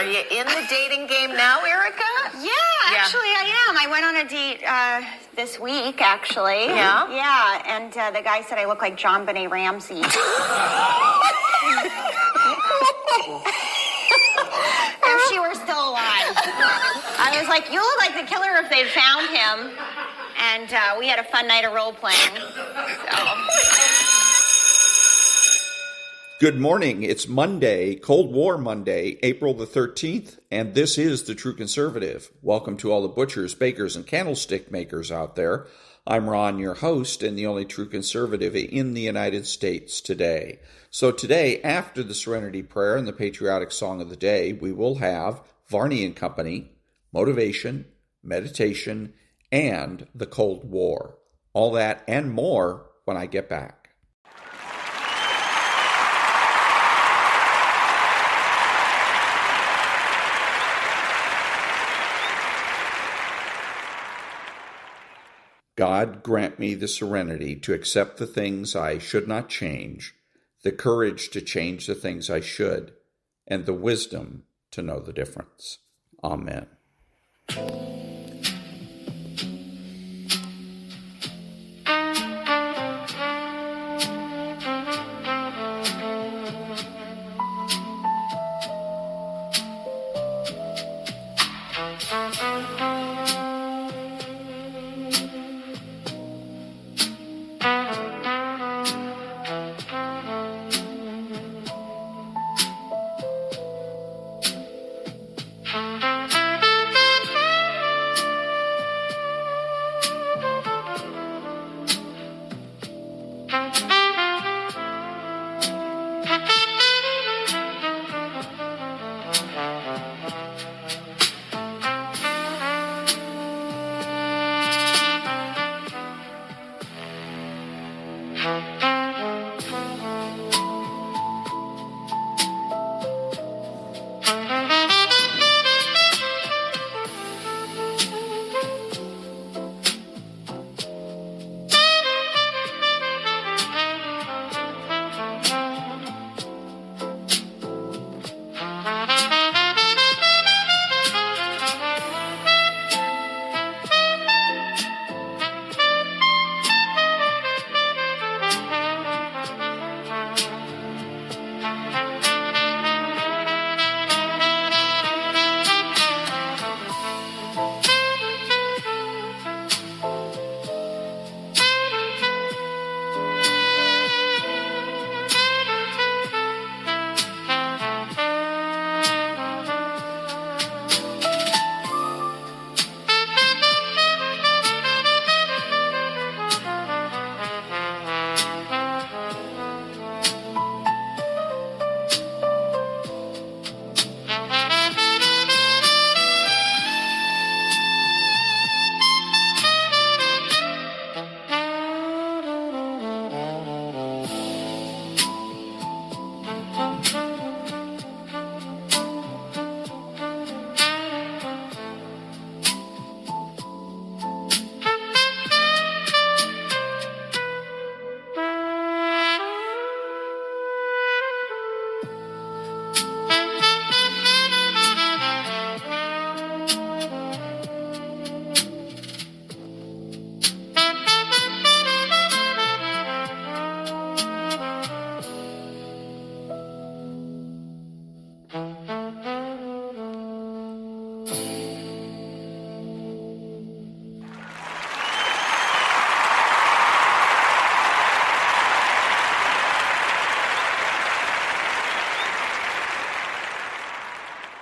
Are you in the dating game now, Erica? Yeah, actually I am. I went on a date this week, actually. Yeah? Yeah, and the guy said I look like John Benet Ramsey. If she were still alive. I was like, you look like the killer if they'd found him. And we had a fun night of role-playing. Good morning. It's Monday, Cold War Monday, April the 13th, and this is The True Conservative. Welcome to all the butchers, bakers, and candlestick makers out there. I'm Ron, your host, and the only true conservative in the United States today. So today, after the Serenity Prayer and the patriotic song of the day, we will have Varney and Company, motivation, meditation, and the Cold War. All that and more when I get back. God, grant me the serenity to accept the things I should not change, the courage to change the things I should, and the wisdom to know the difference. Amen.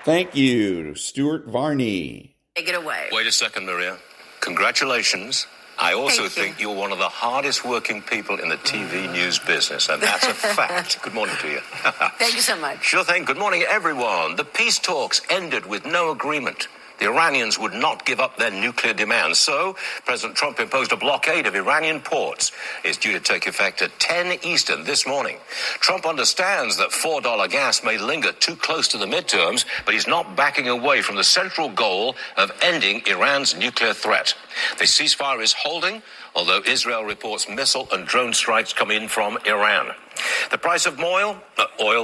Thank you, Stuart Varney. Take it away. Wait a second, Maria. Congratulations. I also think you're one of the hardest working people in the TV news business, and that's a fact. Good morning to you. Thank you so much. Sure thing. Good morning, everyone. The peace talks ended with no agreement. The Iranians would not give up their nuclear demands, so President Trump imposed a blockade of Iranian ports. It's due to take effect at 10 Eastern this morning. Trump understands that $4 gas may linger too close to the midterms, but he's not backing away from the central goal of ending Iran's nuclear threat. The ceasefire is holding, although Israel reports missile and drone strikes come in from Iran. The price of oil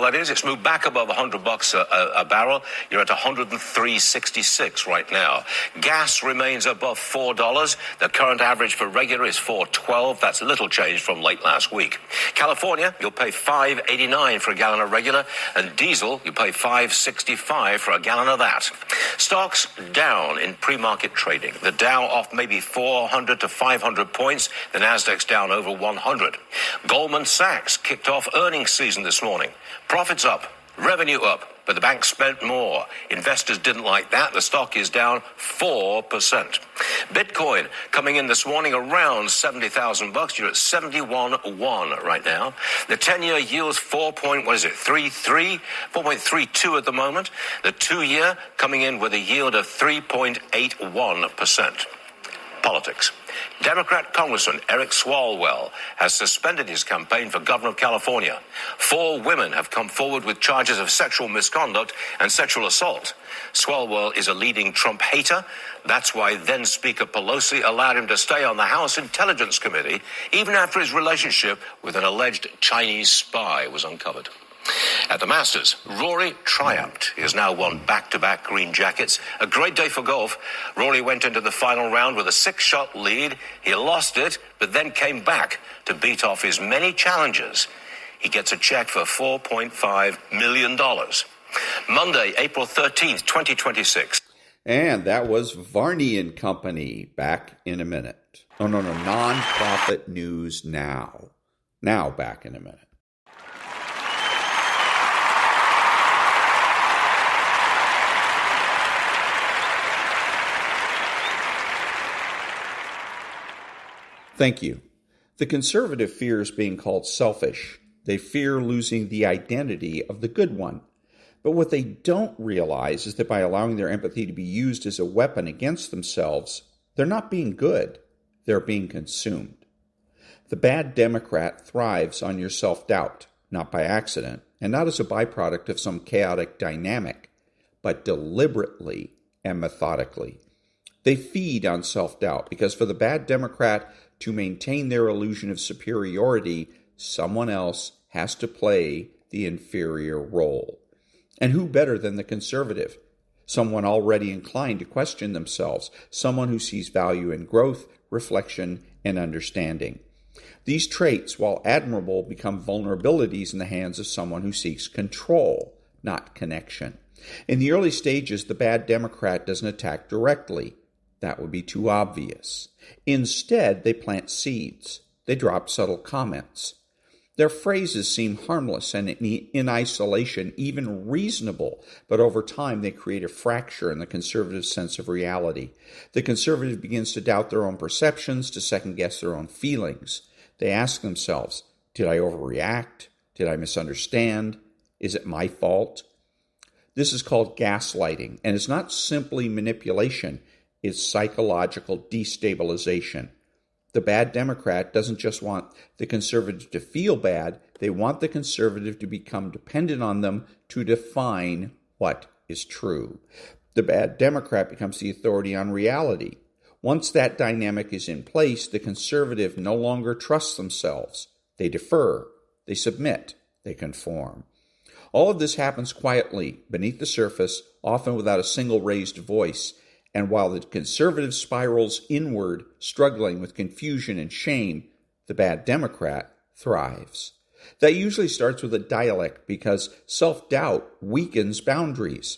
that is, it's moved back above $100 a barrel. You're at 103.66 right now. Gas remains above $4. The current average for regular is $4.12. That's little change from late last week. California, you'll pay $5.89 for a gallon of regular, and diesel, you pay $5.65 for a gallon of that. Stocks down in pre-market trading. The Dow off maybe 400 to 500 points. The Nasdaq's down over 100. Goldman Sachs kicked off earnings season this morning. Profits up, revenue up, but the bank spent more. Investors didn't like that. The stock is down 4%. Bitcoin coming in this morning around $70,000. You're at 71.1 right now. The 10-year yield's 4.32 at the moment. The 2-year coming in with a yield of 3.81%. Politics. Democrat Congressman Eric Swalwell has suspended his campaign for governor of California. 4 women have come forward with charges of sexual misconduct and sexual assault. Swalwell is a leading Trump hater. That's why then Speaker Pelosi allowed him to stay on the House Intelligence Committee, even after his relationship with an alleged Chinese spy was uncovered. At the Masters, Rory triumphed. He has now won back-to-back green jackets. A great day for golf. Rory went into the final round with a 6-shot lead. He lost it, but then came back to beat off his many challengers. He gets a check for $4.5 million. Monday, April 13th, 2026. And that was Varney and Company. Back in a minute. No, non-profit news now. Now back in a minute. Thank you. The conservative fears being called selfish. They fear losing the identity of the good one. But what they don't realize is that by allowing their empathy to be used as a weapon against themselves, they're not being good. They're being consumed. The bad Democrat thrives on your self-doubt, not by accident, and not as a byproduct of some chaotic dynamic, but deliberately and methodically. They feed on self-doubt because for the bad Democrat to maintain their illusion of superiority, someone else has to play the inferior role. And who better than the conservative? Someone already inclined to question themselves, someone who sees value in growth, reflection, and understanding. These traits, while admirable, become vulnerabilities in the hands of someone who seeks control, not connection. In the early stages, the bad Democrat doesn't attack directly. That would be too obvious. Instead, they plant seeds. They drop subtle comments. Their phrases seem harmless and in isolation even reasonable, but over time they create a fracture in the conservative sense of reality. The conservative begins to doubt their own perceptions, to second-guess their own feelings. They ask themselves, did I overreact? Did I misunderstand? Is it my fault? This is called gaslighting, and it's not simply manipulation. It's psychological destabilization. The bad Democrat doesn't just want the conservative to feel bad, they want the conservative to become dependent on them to define what is true. The bad Democrat becomes the authority on reality. Once that dynamic is in place, the conservative no longer trusts themselves. They defer, they submit, they conform. All of this happens quietly, beneath the surface, often without a single raised voice. And while the conservative spirals inward, struggling with confusion and shame, the bad Democrat thrives. That usually starts with a dialect because self-doubt weakens boundaries.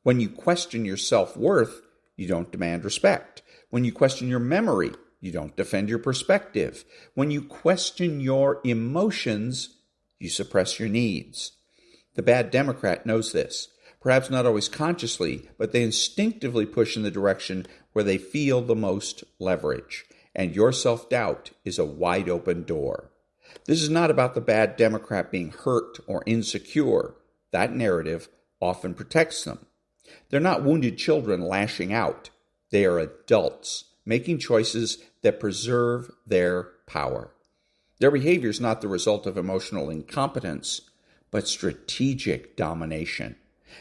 When you question your self-worth, you don't demand respect. When you question your memory, you don't defend your perspective. When you question your emotions, you suppress your needs. The bad Democrat knows this. Perhaps not always consciously, but they instinctively push in the direction where they feel the most leverage. And your self-doubt is a wide open door. This is not about the bad Democrat being hurt or insecure. That narrative often protects them. They're not wounded children lashing out. They are adults making choices that preserve their power. Their behavior is not the result of emotional incompetence, but strategic domination.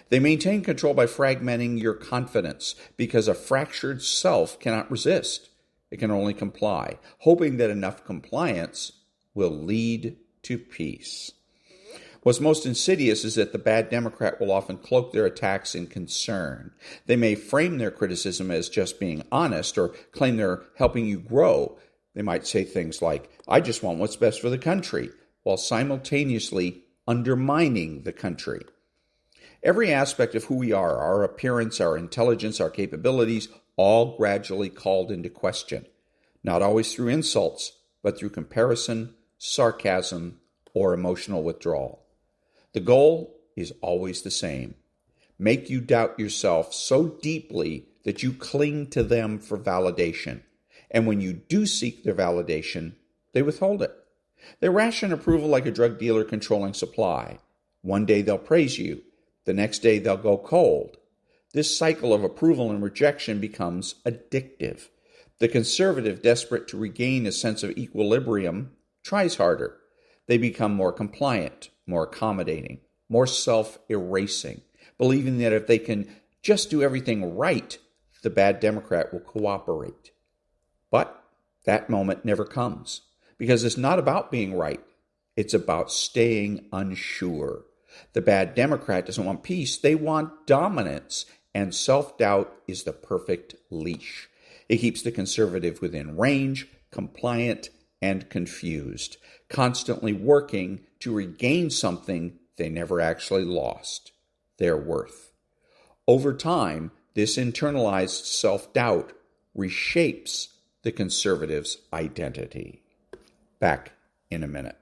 They maintain control by fragmenting your confidence because a fractured self cannot resist. It can only comply, hoping that enough compliance will lead to peace. What's most insidious is that the bad Democrat will often cloak their attacks in concern. They may frame their criticism as just being honest or claim they're helping you grow. They might say things like, "I just want what's best for the country," while simultaneously undermining the country. Every aspect of who we are, our appearance, our intelligence, our capabilities, all gradually called into question. Not always through insults, but through comparison, sarcasm, or emotional withdrawal. The goal is always the same. Make you doubt yourself so deeply that you cling to them for validation. And when you do seek their validation, they withhold it. They ration approval like a drug dealer controlling supply. One day they'll praise you. The next day they'll go cold. This cycle of approval and rejection becomes addictive. The conservative, desperate to regain a sense of equilibrium, tries harder. They become more compliant, more accommodating, more self-erasing, believing that if they can just do everything right, the bad Democrat will cooperate. But that moment never comes, because it's not about being right. It's about staying unsure. The bad Democrat doesn't want peace. They want dominance, and self-doubt is the perfect leash. It keeps the conservative within range, compliant, and confused, constantly working to regain something they never actually lost, their worth. Over time, this internalized self-doubt reshapes the conservative's identity. Back in a minute.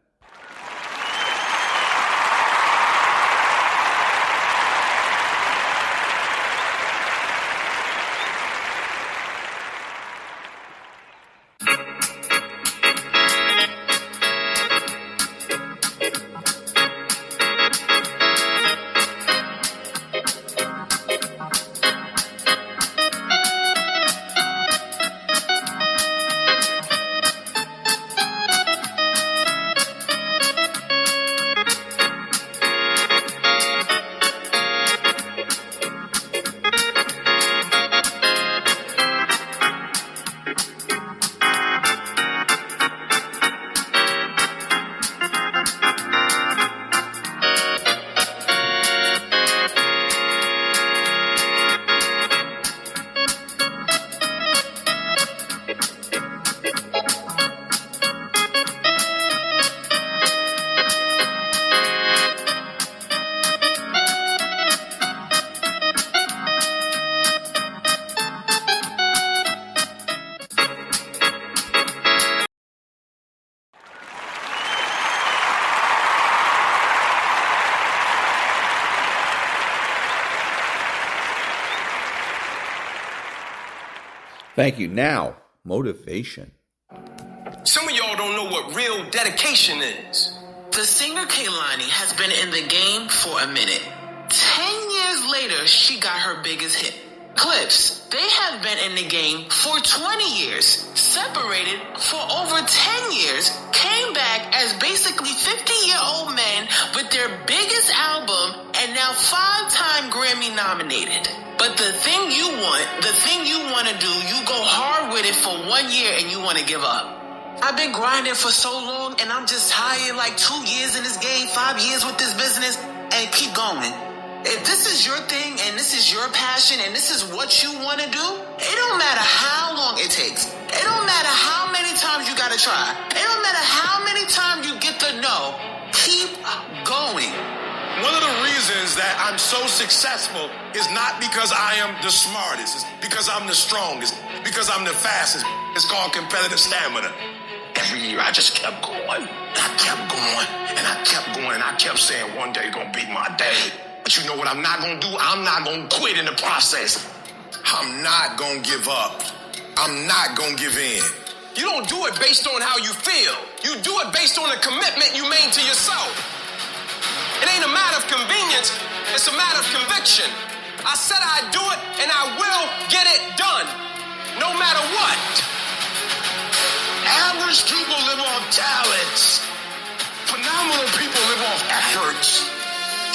Thank you. Now, motivation. Some of y'all don't know what real dedication is. The singer Kehlani has been in the game for a minute. 10 years later, she got her biggest hit. Clips, they have been in the game for 20 years, separated for over 10 years, came back as basically 50-year-old men with their biggest album and now 5-time Grammy nominated. But the thing you want to do, you go hard with it for 1 year and you want to give up. I've been grinding for so long and I'm just tired, like 2 years in this game, 5 years with this business, and keep going. If this is your thing and this is your passion and this is what you want to do, it don't matter how long it takes. It don't matter how many times you got to try. It don't matter how many times you get the no. Keep going. One of the reasons that I'm so successful is not because I am the smartest. It's because I'm the strongest. Because I'm the fastest. It's called competitive stamina. Every year I just kept going. And I kept going. And I kept going. And I kept saying one day gonna be my day. But you know what I'm not gonna do? I'm not gonna quit in the process. I'm not gonna give up. I'm not gonna give in. You don't do it based on how you feel. You do it based on the commitment you made to yourself. It ain't a matter of convenience, it's a matter of conviction. I said I'd do it, and I will get it done, no matter what. Average people live off talents. Phenomenal people live off efforts.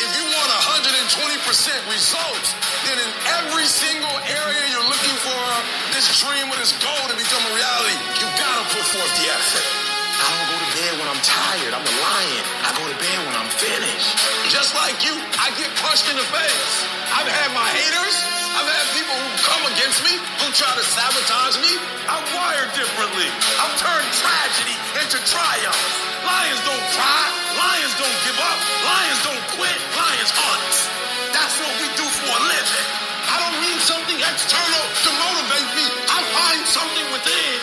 If you want 120% results, then in every single area you're looking for this dream or this goal to become a reality, you gotta put forth the effort. I don't go to bed when I'm tired. I'm a lion. like you, I get punched in the face. I've had my haters. I've had people who come against me, who try to sabotage me. I'm wired differently. I've turned tragedy into triumph. Lions don't cry. Lions don't give up. Lions don't quit. Lions hunt. That's what we do for a living. I don't need something external to motivate me. I find something within.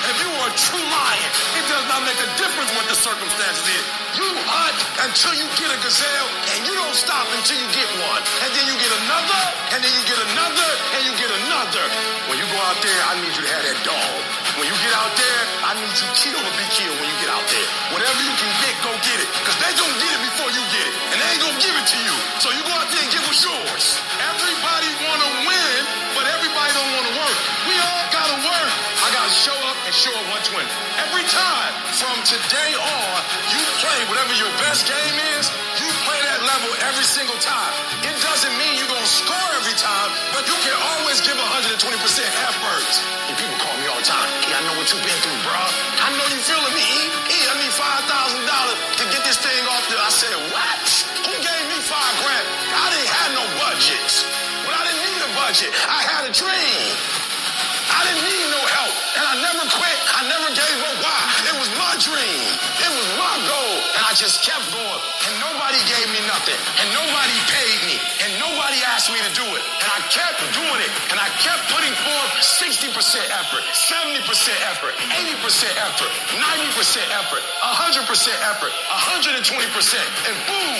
If you are a true lion, it does not make a difference what the circumstances is. You hunt until you get a gazelle, and you don't stop until you get one. And then you get another, and then you get another, and you get another. When you go out there, I need you to have that dog. When you get out there, I need you killed to be killed when you get out there. Whatever you can get, go get it. Because they gonna get it before you get it. And they ain't gonna give it to you. So you go out there and get what's yours. Everybody wanna win, but everybody don't wanna work. We all gotta work. I gotta show up and show up 120. Every time from today on, you play whatever your best game is, you play that level every single time. It doesn't mean you're gonna score every time, but you can always give 120% effort. And people call me all the time, I know what you've been through, bro. I know you feeling me, I need $5,000 to get this thing off there. I said, what? Who gave me $5,000? I didn't have no budgets. When I didn't need a budget, I had a dream. I didn't need no help, and I never quit. I never gave up. Why? It was my dream. It was my goal, and I just kept going. And nobody gave me nothing, and nobody paid me, and nobody asked me to do it. And I kept doing it, and I kept putting forth 60% effort, 70% effort, 80% effort, 90% effort, 100% effort, 120%, and boom!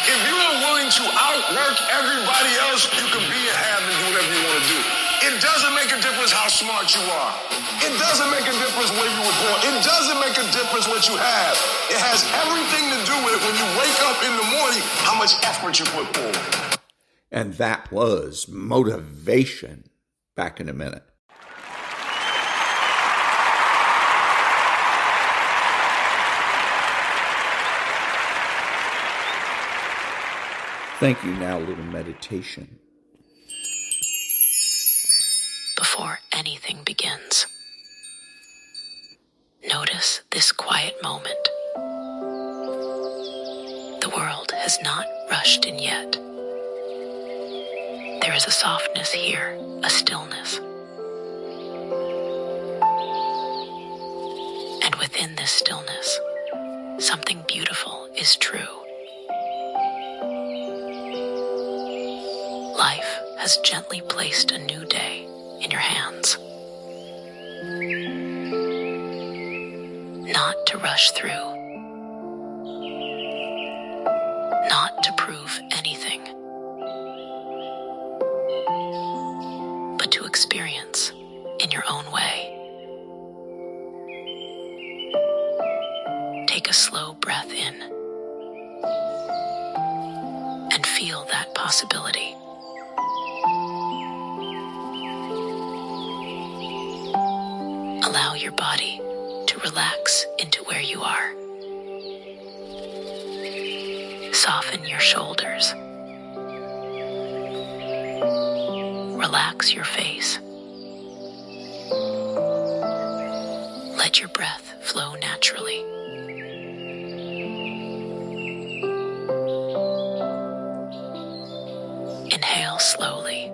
If you are willing to outwork everybody else, you can be and have and do whatever you want to do. It doesn't make a difference how smart you are. It doesn't make a difference where you were born. It doesn't make a difference what you have. It has everything to do with when you wake up in the morning, how much effort you put forward. And that was motivation. Back in a minute. Thank you. Now a little meditation. Before anything begins, notice this quiet moment. The world has not rushed in yet. There is a softness here, a stillness. And within this stillness, something beautiful is true. Life has gently placed a new day in your hands. Not to rush through. Not to prove anything. But to experience in your own way. Take a slow breath in and feel that possibility. Allow your body to relax into where you are. Soften your shoulders. Relax your face. Let your breath flow naturally. Inhale slowly.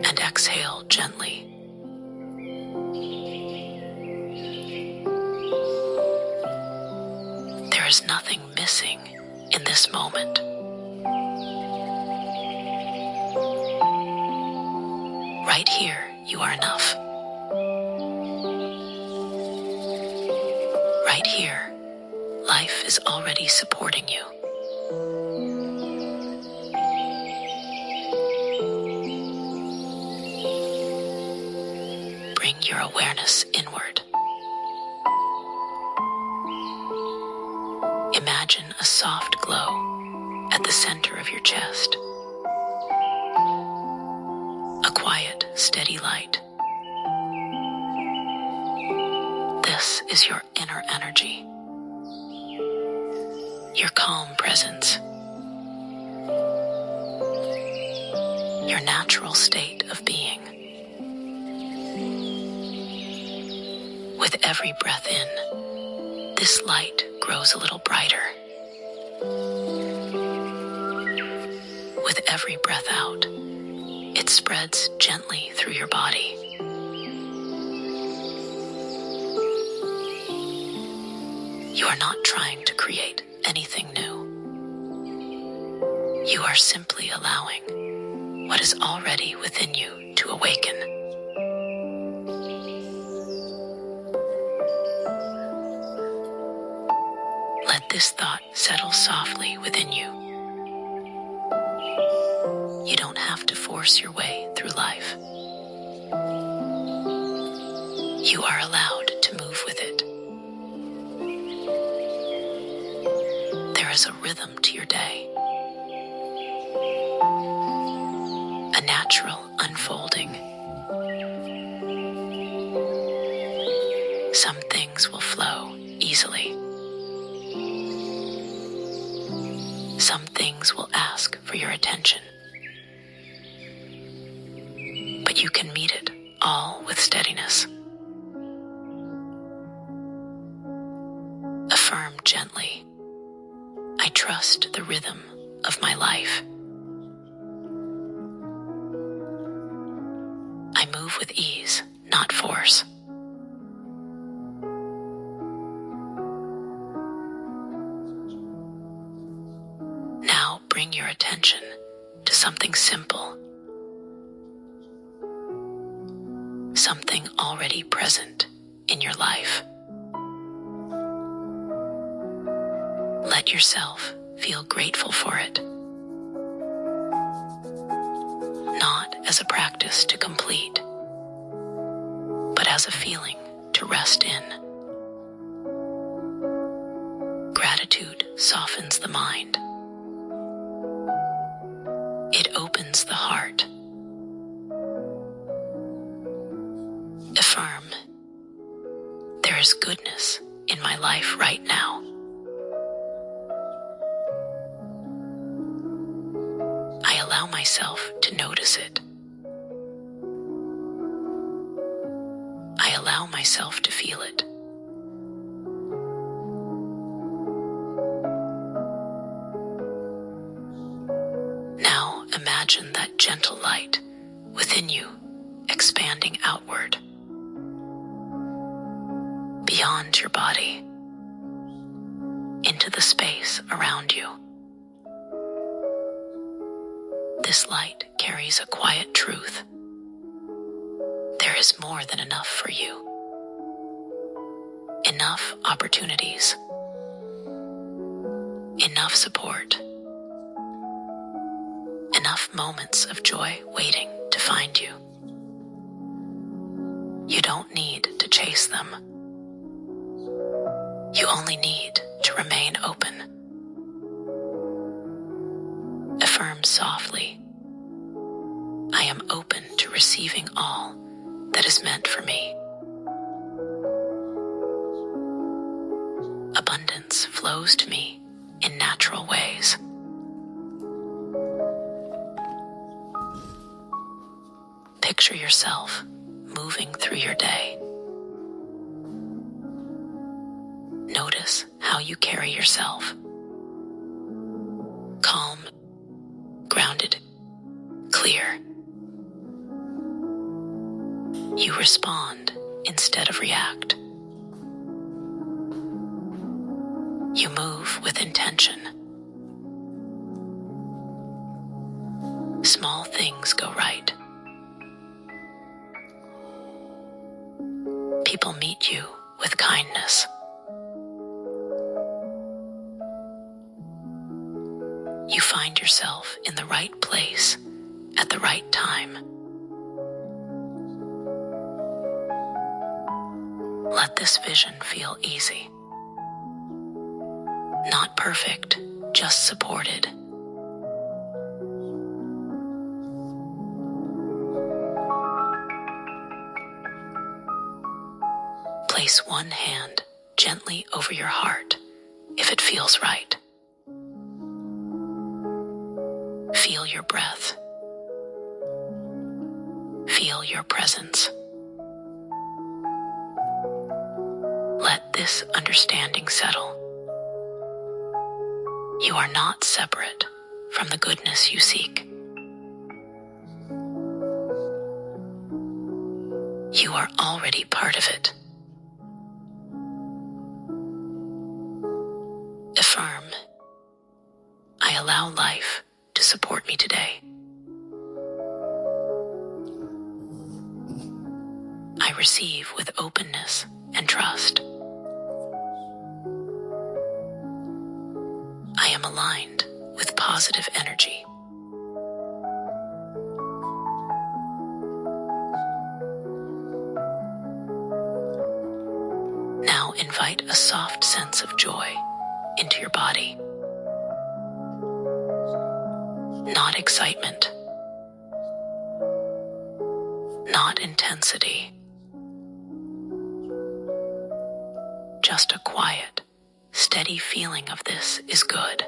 And exhale gently. There is nothing missing in this moment. Right here, you are enough. Right here, life is already supporting you. Bring your awareness inward. Imagine a soft glow at the center of your chest. A quiet, steady light. This is your inner energy. Your calm presence. Your natural state of being. With every breath in, this light grows grows a little brighter. With every breath out, it spreads gently through your body. You are not trying to create anything new. You are simply allowing what is already within you to awaken. Let this thought settle softly within you. You don't have to force your way through life. You are allowed to move with it. There is a rhythm to your day, a natural unfolding. Some things will flow easily. Some things will ask for your attention. But you can meet it all with steadiness. Affirm gently, I trust the rhythm of my life. I move with ease, not force. Now bring your attention to something simple, something already present in your life. Let yourself feel grateful for it, not as a practice to complete, but as a feeling to rest in. Gratitude softens the mind. It opens the heart. Affirm, there is goodness in my life right now. I allow myself to notice it. I allow myself to feel it. Now imagine that gentle light within you expanding outward, beyond your body, into the space around you. This light carries a quiet truth. There is more than enough for you. Enough opportunities. Enough support. Enough moments of joy waiting to find you. You don't need to chase them. You only need to remain open. Affirm softly, I am open to receiving all that is meant for me. Abundance flows to me in natural ways. Picture yourself moving through your day. Notice how you carry yourself. Calm, grounded, clear. You respond instead of react. You move with intention. Small things go right. People meet you with kindness. You find yourself in the right place at the right time. Let this vision feel easy. Not perfect, just supported. Place one hand gently over your heart if it feels right. Feel your breath. Feel your presence. Let this understanding settle. You are not separate from the goodness you seek. You are already part of it. Affirm, I allow life to support me today. I receive with openness and trust. I am aligned with positive energy. Now invite a soft sense of joy into your body. Not excitement, not intensity, just a quiet, steady feeling of this is good.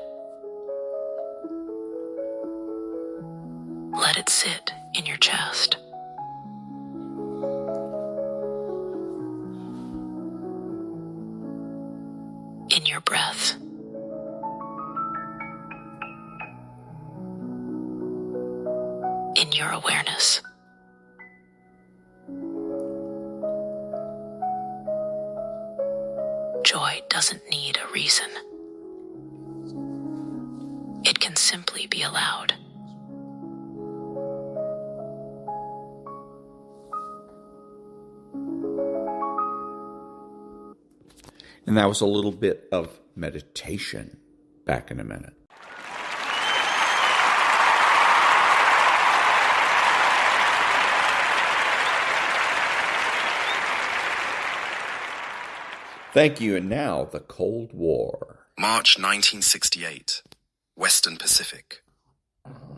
Let it sit in your chest. In your breath. In your awareness. Joy doesn't need a reason. It can simply be allowed. And that was a little bit of meditation. Back in a minute. Thank you. And now, the Cold War. March 1968, Western Pacific.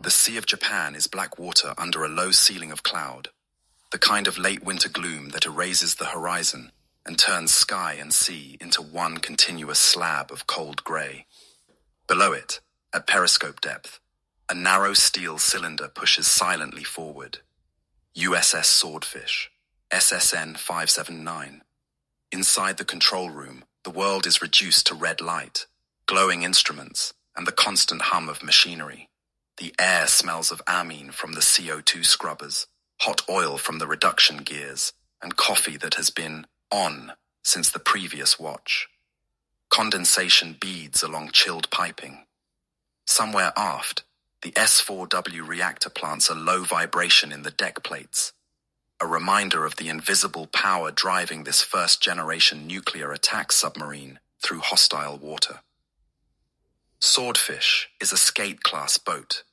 The Sea of Japan is black water under a low ceiling of cloud, the kind of late winter gloom that erases the horizon and turns sky and sea into one continuous slab of cold grey. Below it, at periscope depth, a narrow steel cylinder pushes silently forward. USS Swordfish, SSN 579. Inside the control room, the world is reduced to red light, glowing instruments, and the constant hum of machinery. The air smells of amine from the CO2 scrubbers, hot oil from the reduction gears, and coffee that has been on since the previous watch. Condensation beads along chilled piping. Somewhere aft, the S4W reactor plants a low vibration in the deck plates, a reminder of the invisible power driving this first-generation nuclear attack submarine through hostile water. Swordfish is a Skate-class boat,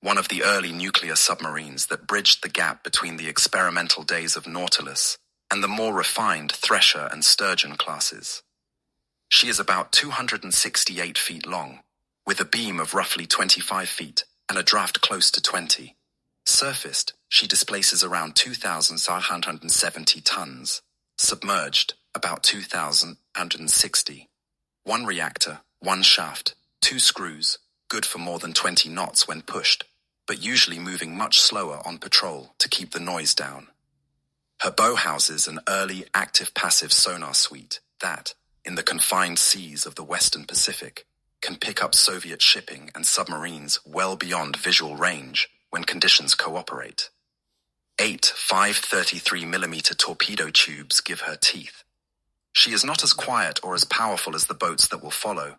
one of the early nuclear submarines that bridged the gap between the experimental days of Nautilus and the more refined Thresher and Sturgeon classes. She is about 268 feet long, with a beam of roughly 25 feet and a draft close to 20. Surfaced, she displaces around 2,770 tons. Submerged, about 2,160. One reactor, one shaft, two screws, good for more than 20 knots when pushed, but usually moving much slower on patrol to keep the noise down. Her bow houses an early active-passive sonar suite that, in the confined seas of the Western Pacific, can pick up Soviet shipping and submarines well beyond visual range when conditions cooperate. 8 533mm torpedo tubes give her teeth. She is not as quiet or as powerful as the boats that will follow,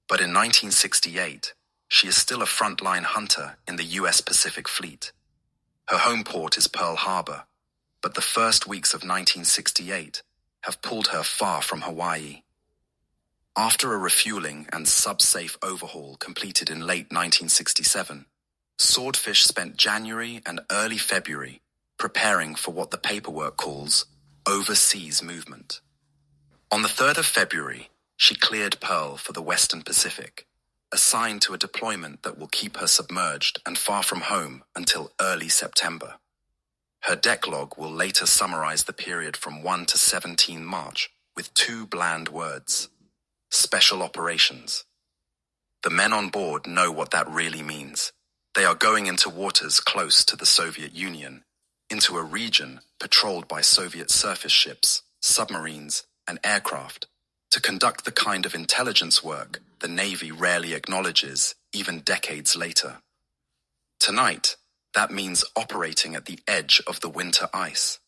but in 1968, she is still a frontline hunter in the U.S. Pacific Fleet. Her home port is Pearl Harbor, but the first weeks of 1968 have pulled her far from Hawaii. After a refueling and sub-safe overhaul completed in late 1967, Swordfish spent January and early February preparing for what the paperwork calls overseas movement. On the 3rd of February, she cleared Pearl for the Western Pacific, assigned to a deployment that will keep her submerged and far from home until early September. Her deck log will later summarize the period from 1 to 17 March with 2 bland words: Special Operations. The men on board know what that really means. They are going into waters close to the Soviet Union, into a region patrolled by Soviet surface ships, submarines, and aircraft, to conduct the kind of intelligence work the Navy rarely acknowledges, even decades later. Tonight, that means operating at the edge of the winter ice.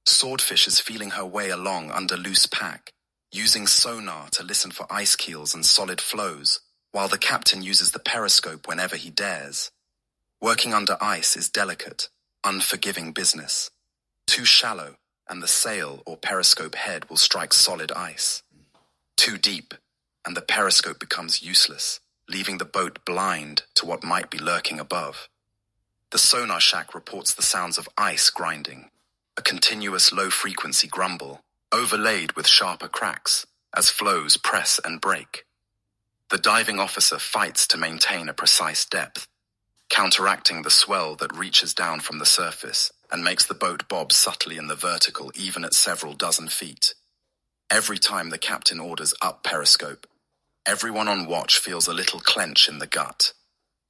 Swordfish is feeling her way along under loose pack, using sonar to listen for ice keels and solid flows, while the captain uses the periscope whenever he dares. Working under ice is delicate, unforgiving business. Too shallow, and the sail or periscope head will strike solid ice. Too deep, and the periscope becomes useless, leaving the boat blind to what might be lurking above. The sonar shack reports the sounds of ice grinding, a continuous low-frequency grumble, overlaid with sharper cracks, as floes press and break. The diving officer fights to maintain a precise depth, counteracting the swell that reaches down from the surface and makes the boat bob subtly in the vertical even at several dozen feet. Every time the captain orders up periscope, everyone on watch feels a little clench in the gut.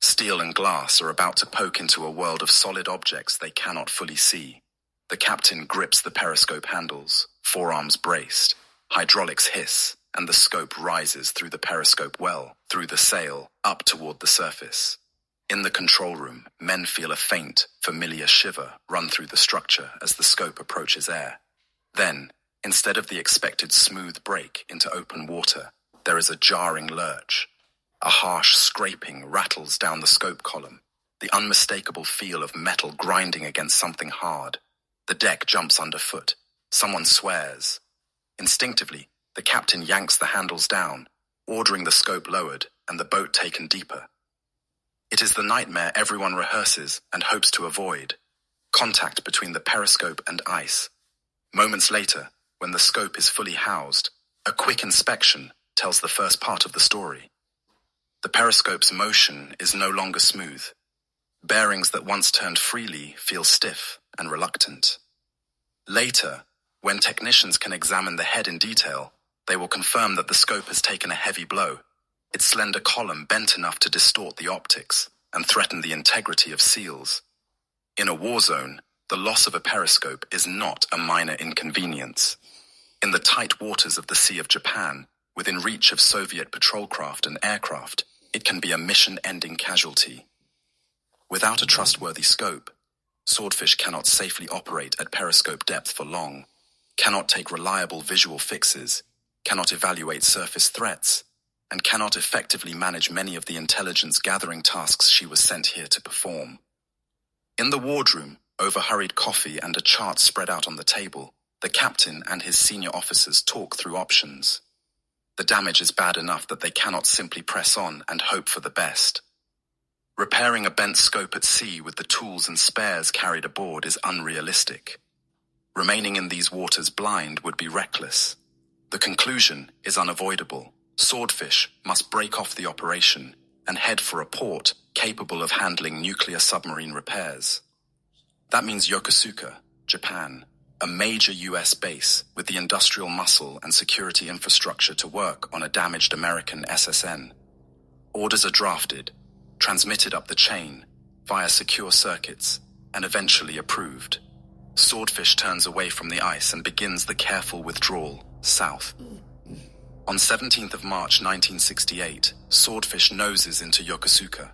Steel and glass are about to poke into a world of solid objects they cannot fully see. The captain grips the periscope handles, forearms braced, hydraulics hiss, and the scope rises through the periscope well, through the sail, up toward the surface. In the control room, men feel a faint, familiar shiver run through the structure as the scope approaches air. Then, instead of the expected smooth break into open water, there is a jarring lurch. A harsh scraping rattles down the scope column, the unmistakable feel of metal grinding against something hard. The deck jumps underfoot. Someone swears. Instinctively, the captain yanks the handles down, ordering the scope lowered and the boat taken deeper. It is the nightmare everyone rehearses and hopes to avoid. Contact between the periscope and ice. Moments later, when the scope is fully housed, a quick inspection tells the first part of the story. The periscope's motion is no longer smooth. Bearings that once turned freely feel stiff and reluctant. Later, when technicians can examine the head in detail, they will confirm that the scope has taken a heavy blow, its slender column bent enough to distort the optics and threaten the integrity of seals. In a war zone, the loss of a periscope is not a minor inconvenience. In the tight waters of the Sea of Japan, within reach of Soviet patrol craft and aircraft, it can be a mission-ending casualty. Without a trustworthy scope, Swordfish cannot safely operate at periscope depth for long, cannot take reliable visual fixes, cannot evaluate surface threats, and cannot effectively manage many of the intelligence-gathering tasks she was sent here to perform. In the wardroom, over hurried coffee and a chart spread out on the table, the captain and his senior officers talk through options. The damage is bad enough that they cannot simply press on and hope for the best. Repairing a bent scope at sea with the tools and spares carried aboard is unrealistic. Remaining in these waters blind would be reckless. The conclusion is unavoidable. Swordfish must break off the operation and head for a port capable of handling nuclear submarine repairs. That means Yokosuka, Japan, a major U.S. base with the industrial muscle and security infrastructure to work on a damaged American SSN. Orders are drafted, transmitted up the chain, via secure circuits, and eventually approved. Swordfish turns away from the ice and begins the careful withdrawal south. On 17th of March 1968, Swordfish noses into Yokosuka.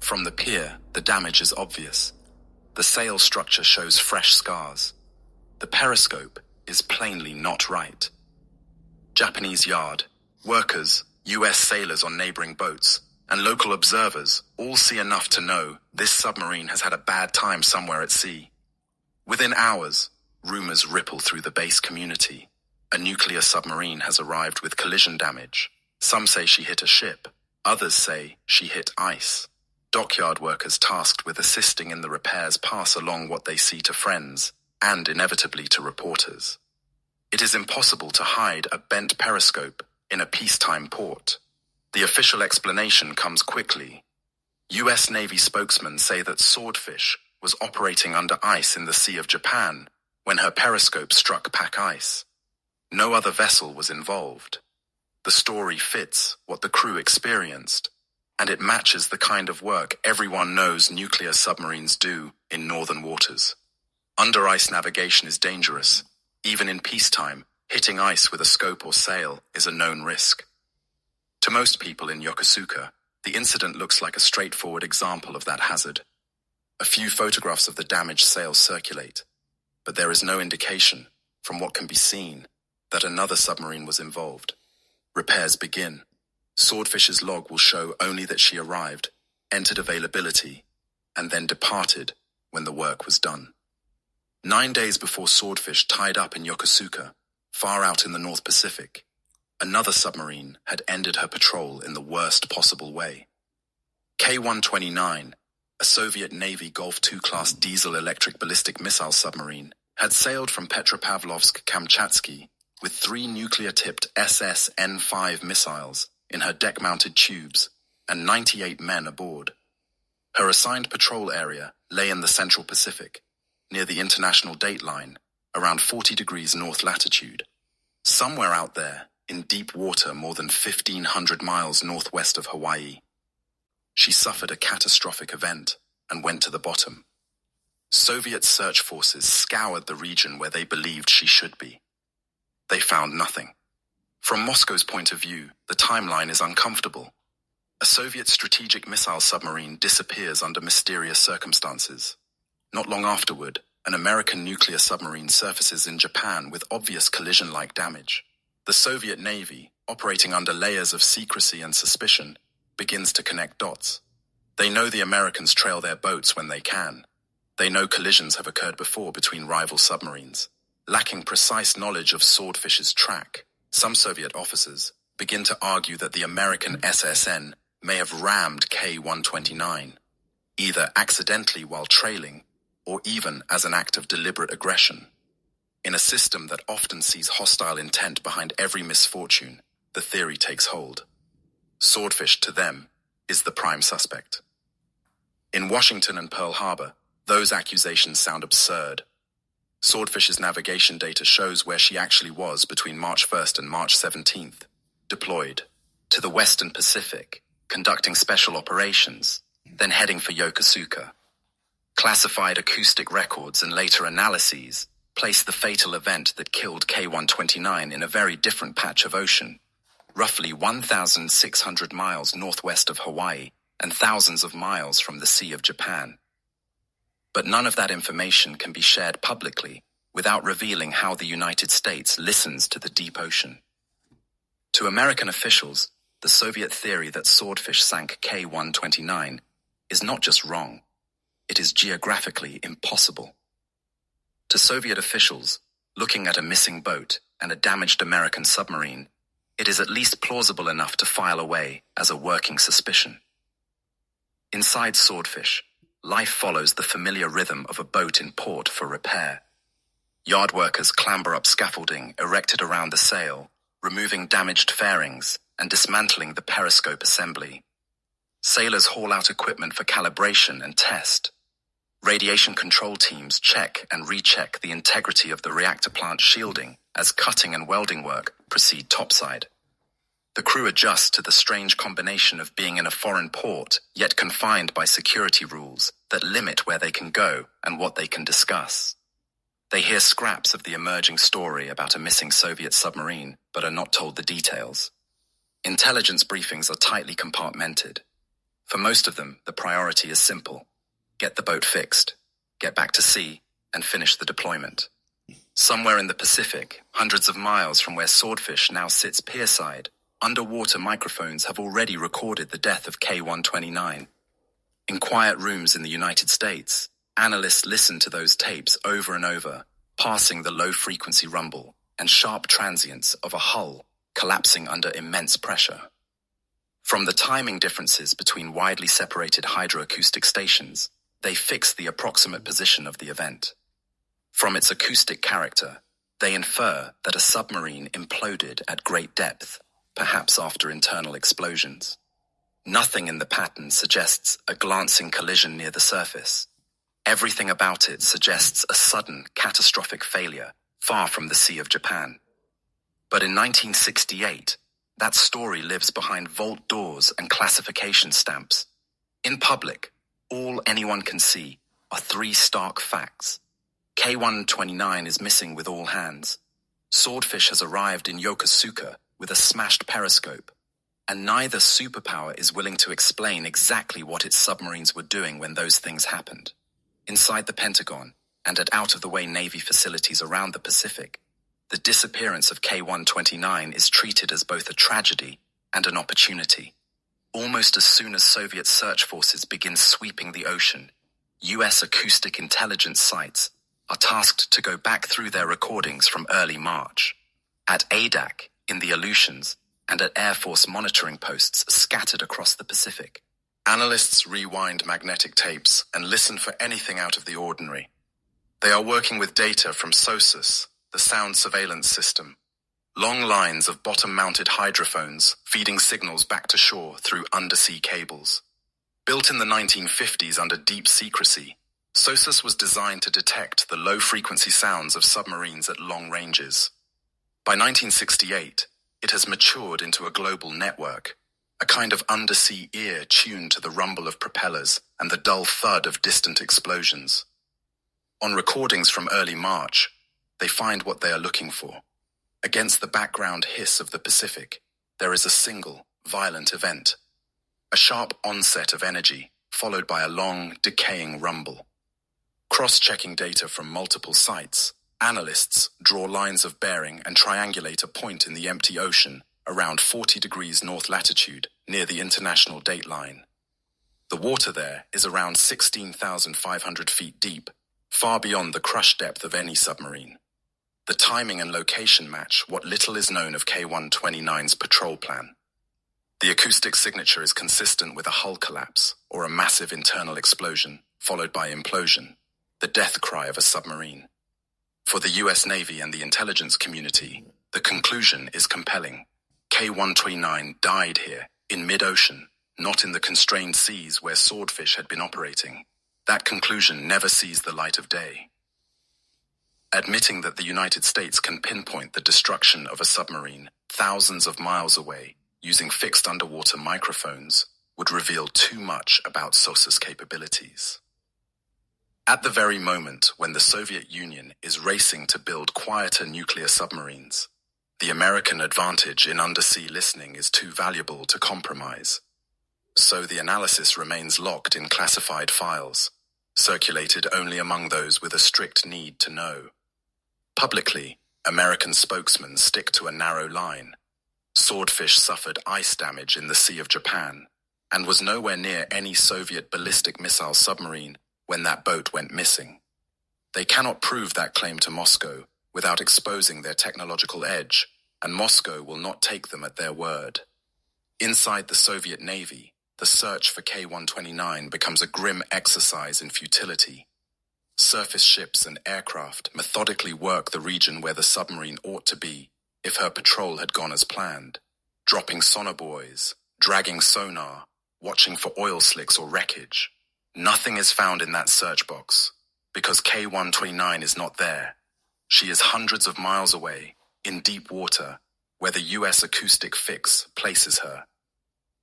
From the pier, the damage is obvious. The sail structure shows fresh scars. The periscope is plainly not right. Japanese yard, workers, U.S. sailors on neighboring boats, and local observers all see enough to know this submarine has had a bad time somewhere at sea. Within hours, rumors ripple through the base community. A nuclear submarine has arrived with collision damage. Some say she hit a ship. Others say she hit ice. Dockyard workers tasked with assisting in the repairs pass along what they see to friends, and inevitably to reporters. It is impossible to hide a bent periscope in a peacetime port. The official explanation comes quickly. U.S. Navy spokesmen say that Swordfish was operating under ice in the Sea of Japan when her periscope struck pack ice. No other vessel was involved. The story fits what the crew experienced, and it matches the kind of work everyone knows nuclear submarines do in northern waters. Under-ice navigation is dangerous. Even in peacetime, hitting ice with a scope or sail is a known risk. To most people in Yokosuka, the incident looks like a straightforward example of that hazard. A few photographs of the damaged sail circulate, but there is no indication, from what can be seen, that another submarine was involved. Repairs begin. Swordfish's log will show only that she arrived, entered availability, and then departed when the work was done. 9 days before Swordfish tied up in Yokosuka, far out in the North Pacific, another submarine had ended her patrol in the worst possible way. K-129, a Soviet Navy Golf II-class diesel-electric ballistic missile submarine, had sailed from Petropavlovsk-Kamchatsky with 3 nuclear-tipped SS-N-5 missiles in her deck-mounted tubes and 98 men aboard. Her assigned patrol area lay in the Central Pacific, near the international date line, around 40 degrees north latitude. Somewhere out there, in deep water more than 1,500 miles northwest of Hawaii. She suffered a catastrophic event and went to the bottom. Soviet search forces scoured the region where they believed she should be. They found nothing. From Moscow's point of view, the timeline is uncomfortable. A Soviet strategic missile submarine disappears under mysterious circumstances. Not long afterward, an American nuclear submarine surfaces in Japan with obvious collision-like damage. The Soviet Navy, operating under layers of secrecy and suspicion, begins to connect dots. They know the Americans trail their boats when they can. They know collisions have occurred before between rival submarines. Lacking precise knowledge of Swordfish's track, some Soviet officers begin to argue that the American SSN may have rammed K-129, either accidentally while trailing or even as an act of deliberate aggression. In a system that often sees hostile intent behind every misfortune, the theory takes hold. Swordfish, to them, is the prime suspect. In Washington and Pearl Harbor, those accusations sound absurd. Swordfish's navigation data shows where she actually was between March 1st and March 17th, deployed to the Western Pacific, conducting special operations, then heading for Yokosuka. Classified acoustic records and later analyses place the fatal event that killed K-129 in a very different patch of ocean, roughly 1,600 miles northwest of Hawaii and thousands of miles from the Sea of Japan. But none of that information can be shared publicly without revealing how the United States listens to the deep ocean. To American officials, the Soviet theory that Swordfish sank K-129 is not just wrong, it is geographically impossible. To Soviet officials, looking at a missing boat and a damaged American submarine, it is at least plausible enough to file away as a working suspicion. Inside Swordfish, life follows the familiar rhythm of a boat in port for repair. Yard workers clamber up scaffolding erected around the sail, removing damaged fairings and dismantling the periscope assembly. Sailors haul out equipment for calibration and test. Radiation control teams check and recheck the integrity of the reactor plant shielding as cutting and welding work proceed topside. The crew adjusts to the strange combination of being in a foreign port, yet confined by security rules that limit where they can go and what they can discuss. They hear scraps of the emerging story about a missing Soviet submarine, but are not told the details. Intelligence briefings are tightly compartmented. For most of them, the priority is simple. Get the boat fixed, get back to sea, and finish the deployment. Somewhere in the Pacific, hundreds of miles from where Swordfish now sits pierside, underwater microphones have already recorded the death of K-129. In quiet rooms in the United States, analysts listen to those tapes over and over, passing the low-frequency rumble and sharp transients of a hull collapsing under immense pressure. From the timing differences between widely separated hydroacoustic stations, they fix the approximate position of the event. From its acoustic character, they infer that a submarine imploded at great depth, perhaps after internal explosions. Nothing in the pattern suggests a glancing collision near the surface. Everything about it suggests a sudden, catastrophic failure, far from the Sea of Japan. But in 1968, that story lives behind vault doors and classification stamps. In public, all anyone can see are 3 stark facts. K-129 is missing with all hands. Swordfish has arrived in Yokosuka with a smashed periscope. and neither superpower is willing to explain exactly what its submarines were doing when those things happened. Inside the Pentagon, and at out-of-the-way Navy facilities around the Pacific, the disappearance of K-129 is treated as both a tragedy and an opportunity. Almost as soon as Soviet search forces begin sweeping the ocean, U.S. acoustic intelligence sites are tasked to go back through their recordings from early March. At ADAC, in the Aleutians, and at Air Force monitoring posts scattered across the Pacific, analysts rewind magnetic tapes and listen for anything out of the ordinary. They are working with data from SOSUS, the sound surveillance system. Long lines of bottom-mounted hydrophones feeding signals back to shore through undersea cables. Built in the 1950s under deep secrecy, SOSUS was designed to detect the low-frequency sounds of submarines at long ranges. By 1968, it has matured into a global network, a kind of undersea ear tuned to the rumble of propellers and the dull thud of distant explosions. On recordings from early March, they find what they are looking for. Against the background hiss of the Pacific, there is a single, violent event. A sharp onset of energy, followed by a long, decaying rumble. Cross-checking data from multiple sites, analysts draw lines of bearing and triangulate a point in the empty ocean around 40 degrees north latitude near the international date line. The water there is around 16,500 feet deep, far beyond the crush depth of any submarine. The timing and location match what little is known of K-129's patrol plan. The acoustic signature is consistent with a hull collapse or a massive internal explosion, followed by implosion, the death cry of a submarine. For the US Navy and the intelligence community, the conclusion is compelling. K-129 died here, in mid-ocean, not in the constrained seas where Swordfish had been operating. That conclusion never sees the light of day. Admitting that the United States can pinpoint the destruction of a submarine thousands of miles away using fixed underwater microphones would reveal too much about SOSUS capabilities. At the very moment when the Soviet Union is racing to build quieter nuclear submarines, the American advantage in undersea listening is too valuable to compromise. So the analysis remains locked in classified files, circulated only among those with a strict need to know. Publicly, American spokesmen stick to a narrow line. Swordfish suffered ice damage in the Sea of Japan and was nowhere near any Soviet ballistic missile submarine when that boat went missing. They cannot prove that claim to Moscow without exposing their technological edge, and Moscow will not take them at their word. Inside the Soviet Navy, the search for K-129 becomes a grim exercise in futility. Surface ships and aircraft methodically work the region where the submarine ought to be if her patrol had gone as planned, dropping sonobuoys, dragging sonar, watching for oil slicks or wreckage. Nothing is found in that search box, because K-129 is not there. She is hundreds of miles away, in deep water, where the US acoustic fix places her.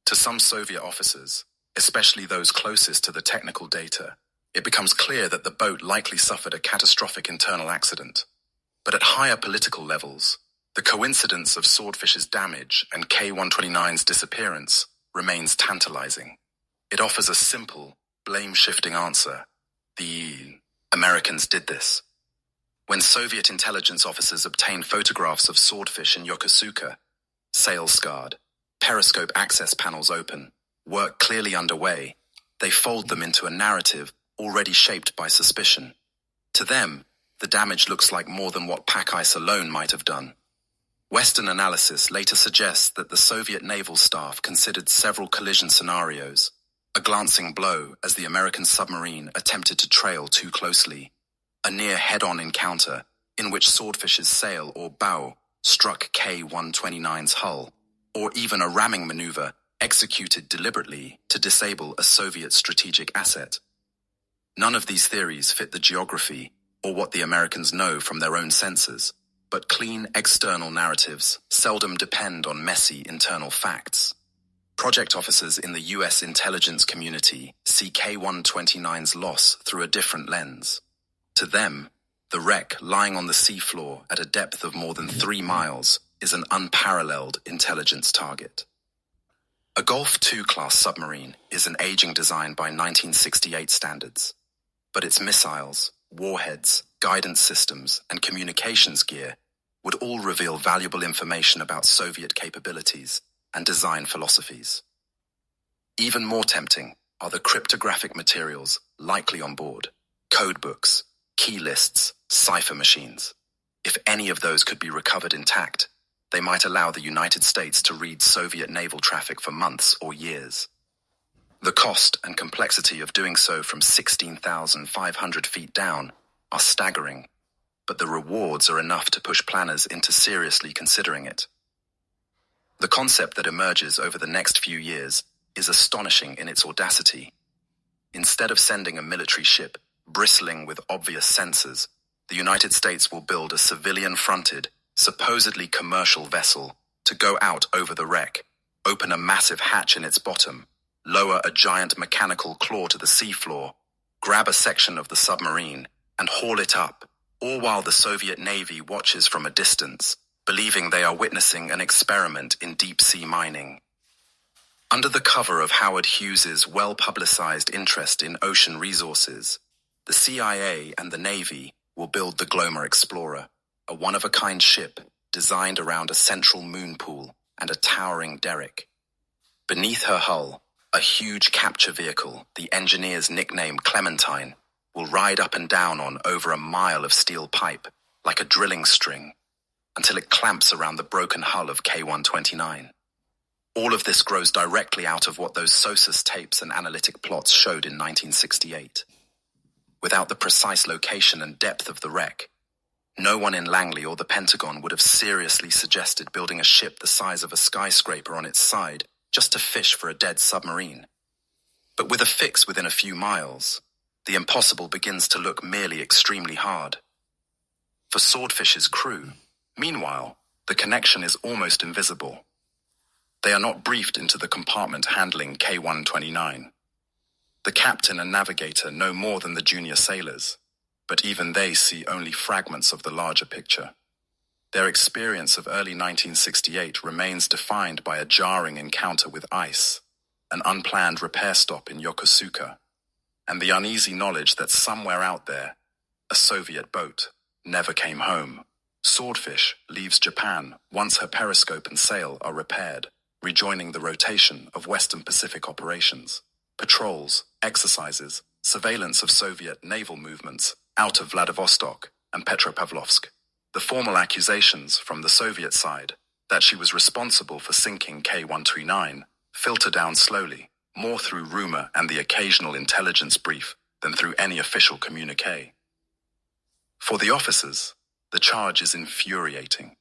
To some Soviet officers, especially those closest to the technical data, it becomes clear that the boat likely suffered a catastrophic internal accident. But at higher political levels, the coincidence of Swordfish's damage and K-129's disappearance remains tantalizing. It offers a simple, blame-shifting answer. The Americans did this. When Soviet intelligence officers obtain photographs of Swordfish in Yokosuka, sails scarred, periscope access panels open, work clearly underway, they fold them into a narrative already shaped by suspicion. To them, the damage looks like more than what pack ice alone might have done. Western analysis later suggests that the Soviet naval staff considered several collision scenarios, a glancing blow as the American submarine attempted to trail too closely, a near head-on encounter in which Swordfish's sail or bow struck K-129's hull, or even a ramming maneuver executed deliberately to disable a Soviet strategic asset. None of these theories fit the geography or what the Americans know from their own senses, but clean external narratives seldom depend on messy internal facts. Project officers in the US intelligence community see K-129's loss through a different lens. To them, the wreck lying on the seafloor at a depth of more than 3 miles is an unparalleled intelligence target. A Golf II-class submarine is an aging design by 1968 standards, but its missiles, warheads, guidance systems, and communications gear would all reveal valuable information about Soviet capabilities and design philosophies. Even more tempting are the cryptographic materials likely on board: code books, key lists, cipher machines. If any of those could be recovered intact, they might allow the United States to read Soviet naval traffic for months or years. The cost and complexity of doing so from 16,500 feet down are staggering, but the rewards are enough to push planners into seriously considering it. The concept that emerges over the next few years is astonishing in its audacity. Instead of sending a military ship bristling with obvious sensors, the United States will build a civilian-fronted, supposedly commercial vessel to go out over the wreck, open a massive hatch in its bottom, lower a giant mechanical claw to the seafloor, grab a section of the submarine, and haul it up, all while the Soviet Navy watches from a distance, believing they are witnessing an experiment in deep-sea mining. Under the cover of Howard Hughes's well-publicized interest in ocean resources, the CIA and the Navy will build the Glomar Explorer, a one-of-a-kind ship designed around a central moon pool and a towering derrick. Beneath her hull, a huge capture vehicle the engineers nicknamed Clementine will ride up and down on over a mile of steel pipe, like a drilling string, until it clamps around the broken hull of K-129. All of this grows directly out of what those SOSUS tapes and analytic plots showed in 1968. Without the precise location and depth of the wreck, no one in Langley or the Pentagon would have seriously suggested building a ship the size of a skyscraper on its side just to fish for a dead submarine. But with a fix within a few miles, the impossible begins to look merely extremely hard. For Swordfish's crew, meanwhile, the connection is almost invisible. They are not briefed into the compartment handling K-129. The captain and navigator know more than the junior sailors, but even they see only fragments of the larger picture. Their experience of early 1968 remains defined by a jarring encounter with ice, an unplanned repair stop in Yokosuka, and the uneasy knowledge that somewhere out there, a Soviet boat never came home. Swordfish leaves Japan once her periscope and sail are repaired, rejoining the rotation of Western Pacific operations, patrols, exercises, surveillance of Soviet naval movements out of Vladivostok and Petropavlovsk. The formal accusations from the Soviet side that she was responsible for sinking K-129 filter down slowly, more through rumor and the occasional intelligence brief than through any official communique. For the officers, the charge is infuriating.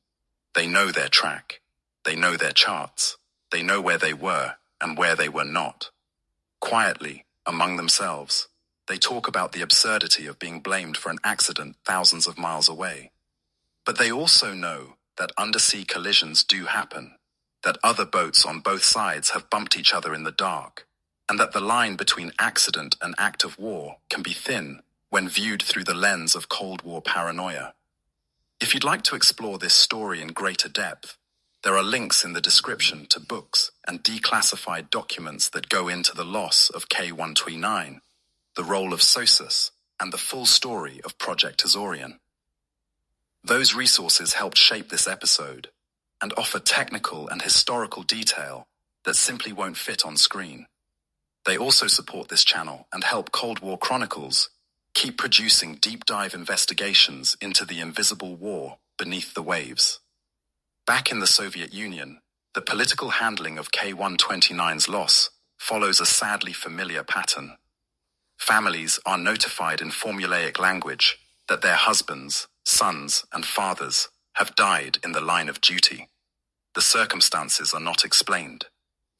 They know their track. They know their charts. They know where they were and where they were not. Quietly, among themselves, they talk about the absurdity of being blamed for an accident thousands of miles away. But they also know that undersea collisions do happen, that other boats on both sides have bumped each other in the dark, and that the line between accident and act of war can be thin when viewed through the lens of Cold War paranoia. If you'd like to explore this story in greater depth, there are links in the description to books and declassified documents that go into the loss of K-129, the role of SOSUS, and the full story of Project Azorian. Those resources helped shape this episode and offer technical and historical detail that simply won't fit on screen. They also support this channel and help Cold War Chronicles keep producing deep dive investigations into the invisible war beneath the waves. Back in the Soviet Union, the political handling of K-129's loss follows a sadly familiar pattern. Families are notified in formulaic language that their husbands, sons, and fathers have died in the line of duty. The circumstances are not explained.